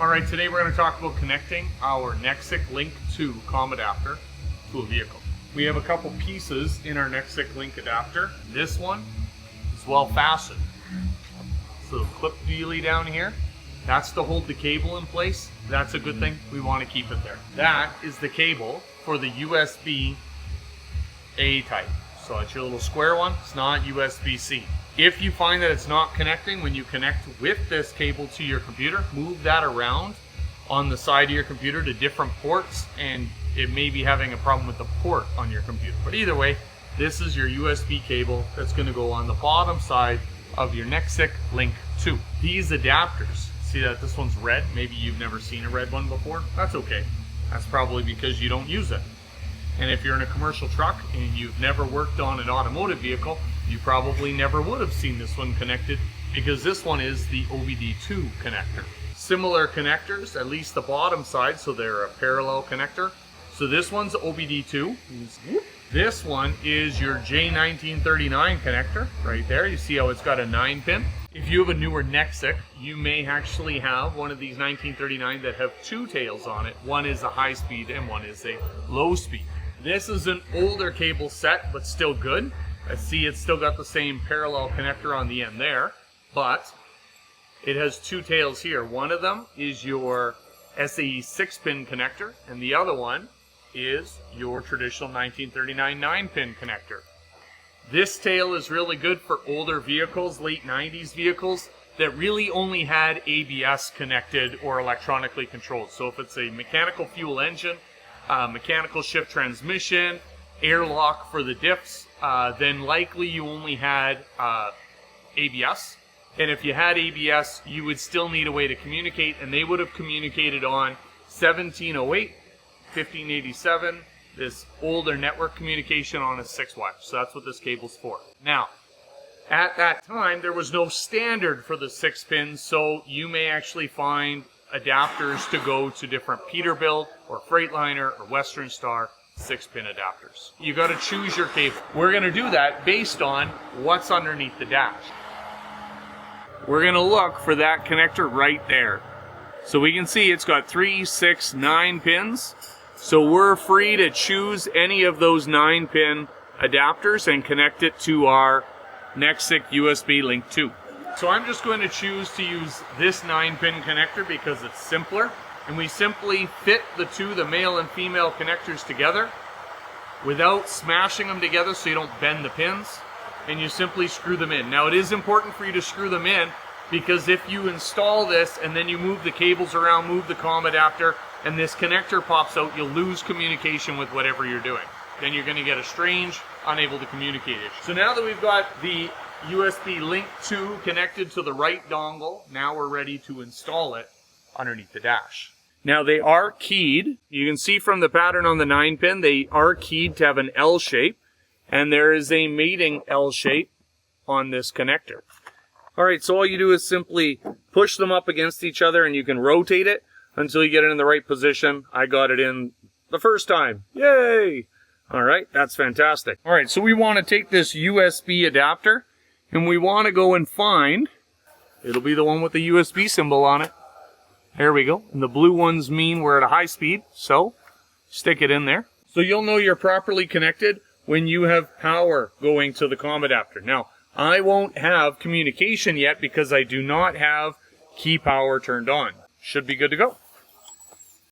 Alright, today we're going to talk about connecting our Nexus Link 2 COM adapter to a vehicle. We have a couple pieces in our Nexus Link adapter. This one is well fastened. So clip dealy down here, that's to hold the cable in place. That's a good thing. We want to keep it there. That is the cable for the USB A type. So it's your little square one. It's not USB-C. If you find that it's not connecting when you connect with this cable to your computer, move that around on the side of your computer to different ports, and it may be having a problem with the port on your computer. But either way, this is your USB cable that's going to go on the bottom side of your Nexus Link 2. These adapters, see that this one's red? Maybe you've never seen a red one before. That's okay. That's probably because you don't use it. And if you're in a commercial truck and you've never worked on an automotive vehicle, you probably never would have seen this one connected, because this one is the OBD2 connector. Similar connectors, at least the bottom side, so they're a parallel connector. So this one's OBD2. This one is your J1939 connector right there. You see how it's got a 9-pin? If you have a newer Nexus, you may actually have one of these 1939 that have two tails on it. One is a high speed and one is a low speed. This is an older cable set, but still good. I see it's still got the same parallel connector on the end there, but it has two tails here. One of them is your SAE 6-pin connector, and the other one is your traditional 1939 9-pin connector. This tail is really good for older vehicles, late 90s vehicles, that really only had ABS connected or electronically controlled. So if it's a mechanical fuel engine, mechanical shift transmission, airlock for the diffs, then likely you only had ABS. And if you had ABS, you would still need a way to communicate, and they would have communicated on 1708, 1587, this older network communication on a 6-wire. So that's what this cable's for. Now, at that time, there was no standard for the 6 pins, so you may actually find adapters to go to different Peterbilt or Freightliner or Western Star 6-pin adapters. You got to choose your cable. We're going to do that based on what's underneath the dash. We're going to look for that connector right there. So we can see it's got 3, 6, 9 pins. So we're free to choose any of those 9-pin adapters and connect it to our Nexus USB Link 2. So I'm just going to choose to use this 9-pin connector because it's simpler. And we simply fit the male and female connectors together without smashing them together so you don't bend the pins. And you simply screw them in. Now it is important for you to screw them in, because if you install this and then you move the cables around, move the COM adapter, and this connector pops out, you'll lose communication with whatever you're doing. Then you're going to get a strange, unable to communicate issue. So now that we've got the USB Link 2 connected to the right dongle, now we're ready to install it underneath the dash. Now they are keyed. You can see from the pattern on the 9-pin, they are keyed to have an L shape, and there is a mating L shape on this connector. Alright, so all you do is simply push them up against each other, and you can rotate it until you get it in the right position. I got it in the first time. Yay! Alright, that's fantastic. Alright, so we want to take this USB adapter, and we want to go and find, it'll be the one with the USB symbol on it. There we go. And the blue ones mean we're at a high speed, so stick it in there. So you'll know you're properly connected when you have power going to the COM adapter. Now, I won't have communication yet because I do not have key power turned on. Should be good to go.